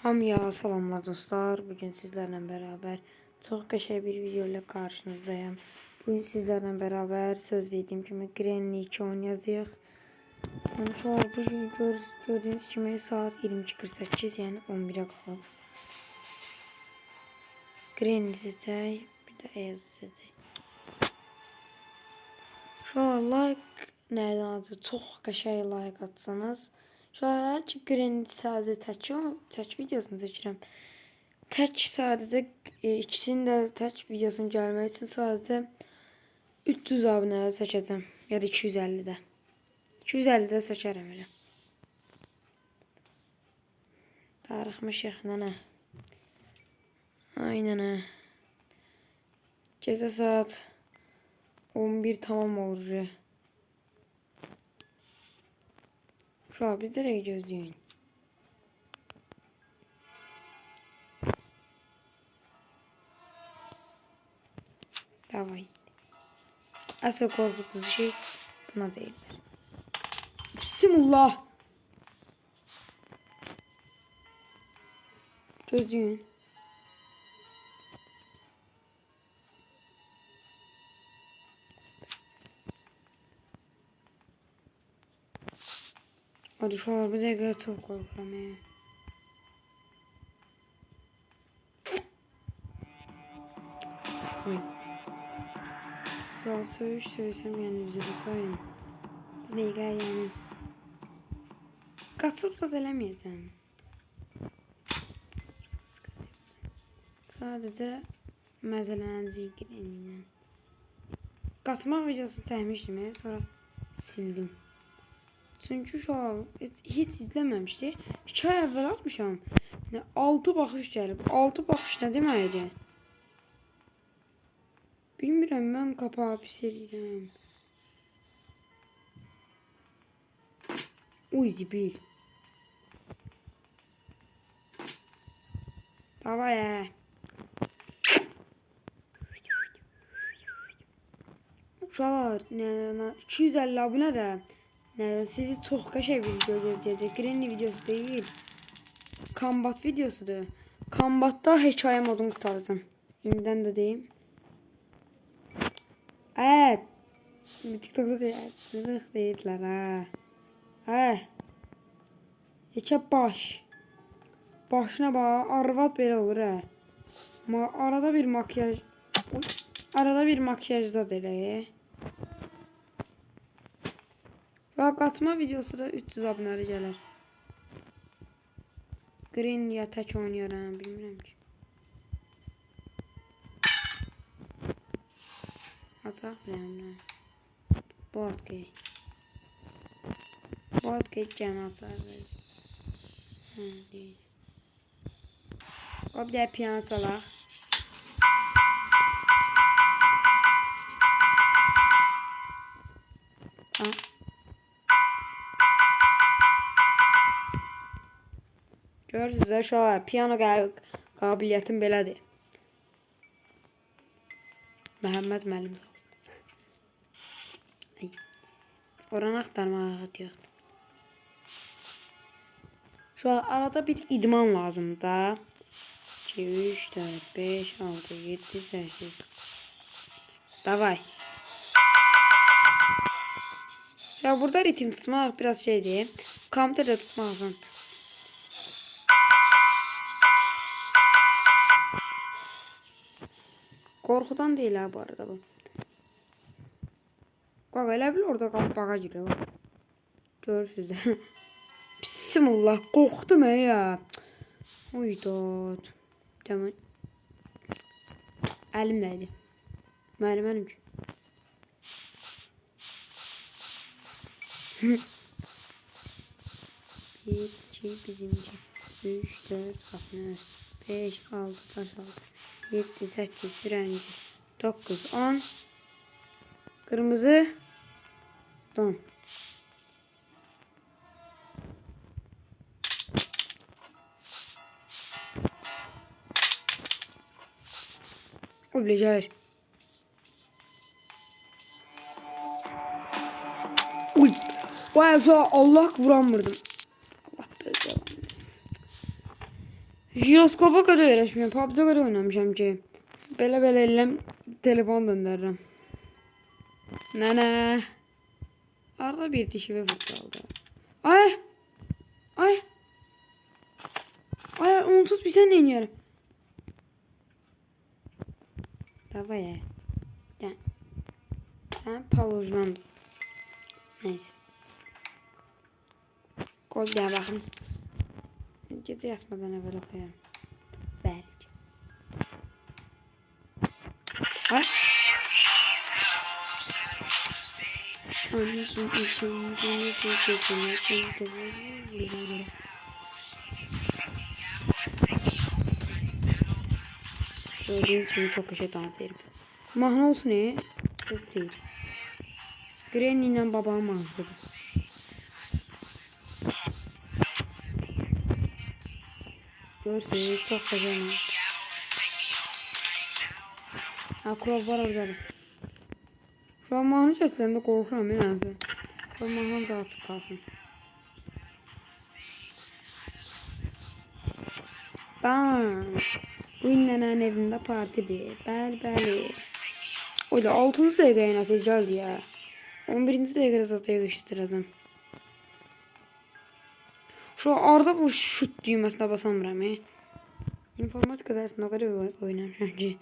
Hamıya salamlar dostlar. Bugün sizlerle beraber çok qəşəng bir video ile karşınızdayım. Bugün sizlerle beraber söz verdiğim kimi Granny 2 oynayacağıq. Yani şu an bugün gördüğünüz kimi saat 22:48, yani 11'e qalıb. Granny seçək, bir də Ayaz seçək. Şu an like nədən adı? Çox qəşəng like atsanız. Şu an Granny sadece tək videosunu çəkirəm. Tək sadəcə ikisinin də tək videosunun gəlmək üçün sadəcə 300 abunəyə çəkəcəm. Ya da 250-də. 250-də çəkərəm elə. Tarixmi şəxlənə. Aynen ha. Gecə saat 11 tamam olur. Şu an bizlərə gözləyin. Davay. Asıl korkutucu şey buna değiller. Bismillah. Gözün. Hadi şu an bir dakika, çok korkuyorum ya. Oy. Şu an söylesem yani üzülü sayın. Değil yani. Katıp da delemeyeceğim. Sadece məzələnəcək Granny. Qaçmaq videosu çəkmişdim, sonra sildim. Çünkü şu an hiç izləməmişdi. 2 ay əvvəl atmışam. 6 baxış gəlib. 6 baxış nə deməkdir? Bilmirəm, mən kapağı pis eləyirəm. Uy zibil. Davay ya. Uşaqlar, 250 abunə də sizi çox qəşəng bir video gözləyəcək. Granny videosu deyil. Combat videosudur. Combatda hekayə modunu qutaracağım. İndən də deyim. Evet. TikTok'da deyirlər ha. Yekə baş. Başına bax, arvad belə olur ha. Arada bir makyaj. Arada bir makyajda elə. Və qaçma videosu da 300 abunəli gələr. Granny'yə tək oynayıram, bilmirəm ki. Ataq biləm. Botkey. Botkey gəmi açar. Deyil. O bir də piyano çalaq. Görürsünüz şu an piyano qabiliyyətim belədir. Məhəmməd müəllim sağ olsun. Oranı axtarmağa vaxt yoxdur. Şu an arada bir idman lazım da. 2, 3, 4, 5, 6, 7, 8. Davay. Ya burada ritim tutmak biraz şeydi. Kompüterde tutmak lazımdı. Korkudan değil ha bu arada bu. Bak elə bil orada qapağa giriyor. Görürsünüz. Bismillah, qorxdum ya. Uydu. Tamam. Əlimdəydi. Müəlliməm ki. Bir, iki, bizimki. 3, 4, 5, 6, taş 6. 7, 8, frengi. 9, 10. Kırmızı. Don. Obliger. Uy. Vay Allah vuramırdım. Allah böyle devam etsin. Jiroskopa kadar öğreşmiyorum. PUBG'ye kadar oynamışam ki. Belə eləm telefon döndürürüm. Nene. Arada bir dişimi fırçaladı. Ay. Ay. Ay onsuz bir sen neyiniyorum. Davay ya. Sen palojlandın. Neyse. Koy bir bakın. Gece yatmadan evvel okuyayım. Belki. Ay. Gördüğünüz için çok köşe dans ederim. Mahnı olsun ne? Kız değil. Granny ile babam mahnısıdır. Görsünüz çok güzel. Ha kural var orada. Şu an mahnı seslerinde korkuyorum nedense. Bu mahnı da açık kalsın. Dans. Bu nenenin evinde partidir. Bəli. Öyle 6. dəqiqəyə nəticə gəldi ya. 11. dəqiqədə zaten geçiştirəcəm. Şu arada bu şut düğmesine basamıram. İnformatika dersinde o kadar oynamışam ki.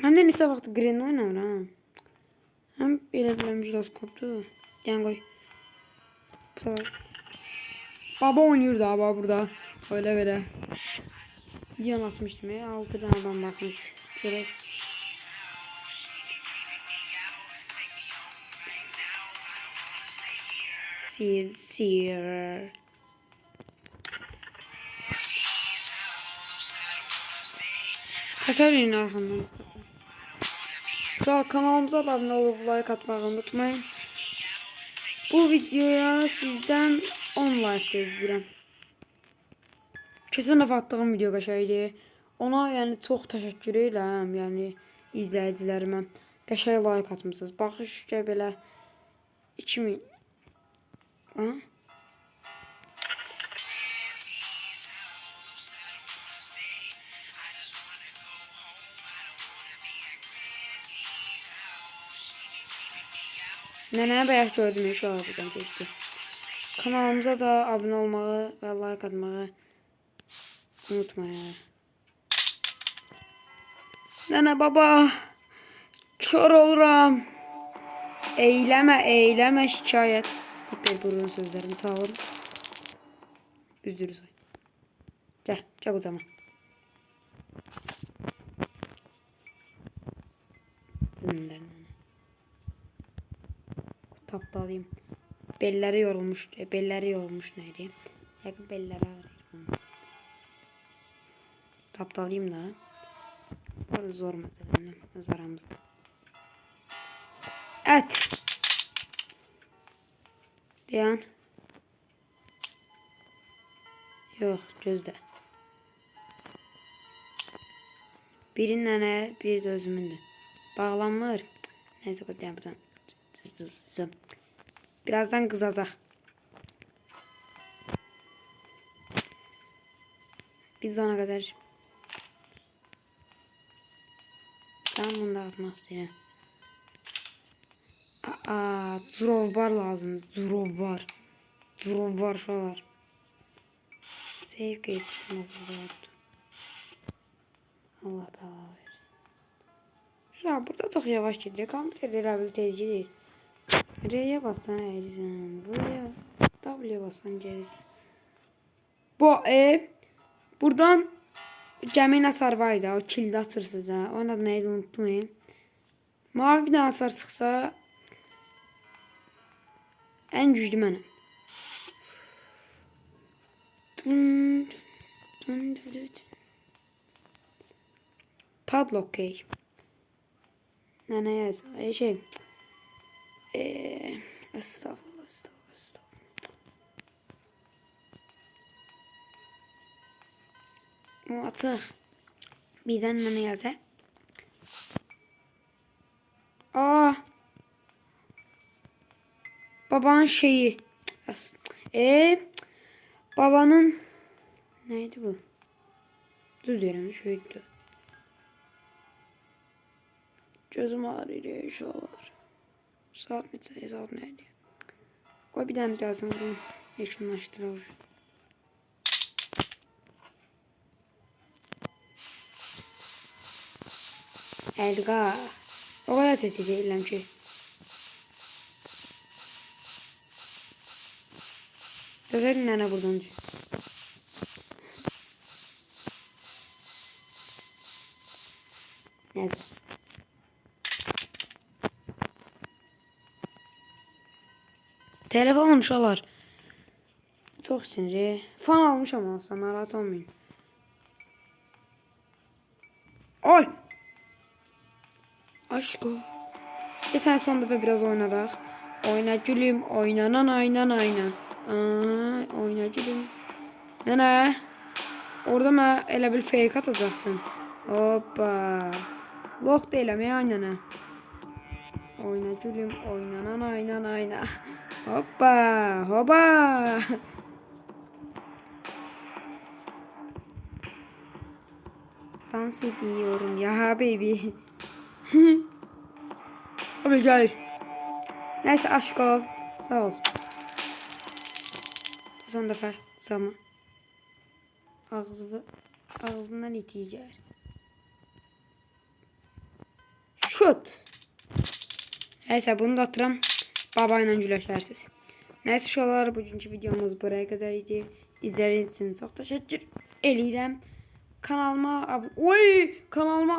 Hem de neçə vaxt Gren oynamıram. Hem belə biləm jiroskopdur. Yəni qoy. Baba oynuyor da baba burada. Öyle böyle. Video atmıştım ya. 6 tane adam bakmış. Şöyle. Seer. Kaçarın arkamdan. Şu an kanalımıza da abone olup like atmayı unutmayın. Bu videoya sizden 10 like gözləyirəm. Keçən dəfə attığım video qəşəydi. Ona yəni çox təşəkkür edirəm. Yəni izləyicilərimə qəşəng like atmısınız. Baxış ki belə 2000. Ha? Nənəyə bayaq gördüm inşallah buradan keçdi. Kanalımıza da abone olmağı və like atmağı unutmayın. Nənə baba kör oluram. Eyləmə şikayət. Hiperburun sözlərini sağ olun. Üzdürü say. Gəl o zaman. Zinlərlə. Tapdalayım. Belləri yorulmuş neydi? Yəqin belləri ağrıyır. Tapdalayım da. Bu arada zor məsələdir. Öz aramızda. Ət. Dayan. Yox, gözlə. Birinin nənə, biri də özümündür. Bağlanmır. Neyse qoy deyəm buradan. Düz. Birazdan kızacak. Biz ona kadar tam bunu dağıtmak istedim. Zurov lazım. Zurov var şuralar. Save gate nasıl zordu. Allah bela versin. Ya burada çok yavaş gidiyor. Kompüter rehabiliteci değil. R'ye bassan eğilsen. V'ye W'ye bassan gelirsin. Bu buradan gəmin hasar var idi. O kilidi açırsınız da. Onun adı neydi unutmayın. Mavi bir hasar çıksa en güçlü mənim. Padlock key. Ne yaz? Estağfurullah. O atıq. Birdən nə yazar? Babanın şeyi. Babanın neydi bu? Düz yerine şuydu. Gözüm ağrıyor şu olur. Saat neçə? Saat neydi? Koy bir tane gelsin bunu. Yeşillaştırır. Elga. O kadar tez eylem ki. Sözlerin nene buradan düşün. Neyse. Telefon uşaqlar. Çok sinirli. Fan almışam olsa narahat olmayın. Ay. Aşko. Geçen son defa biraz oynadık. Oyna gülüm, oynanan aynan ayna. Oyna gülüm. Nene. Orada mən elə bil fake atacaktın. Hoppa. Lock da eləməyə aynana. Oyna gülüm, oynanan aynan ayna. Hoppa, hoppa. Dans ediyorum ya baby. Abi gelir. Neyse aşko. Sağ ol. Son defa zaman. Ağzından itiyi gelir. Şut. Neyse bunu da atıram. Babayla güləşərsiniz. Neyse uşaqlar, bugünkü videomuz buraya kadar idi. İzlediğiniz için çok teşekkür edirəm. Kanalıma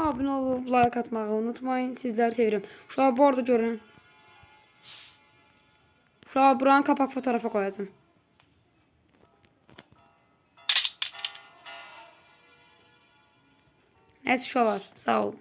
abone olup like atmayı unutmayın. Sizleri seviyorum. Uşaqlar bu arada görün. Uşaqlar buranın kapak fotoğrafı koyacağım. Neyse uşaqlar, sağ olun.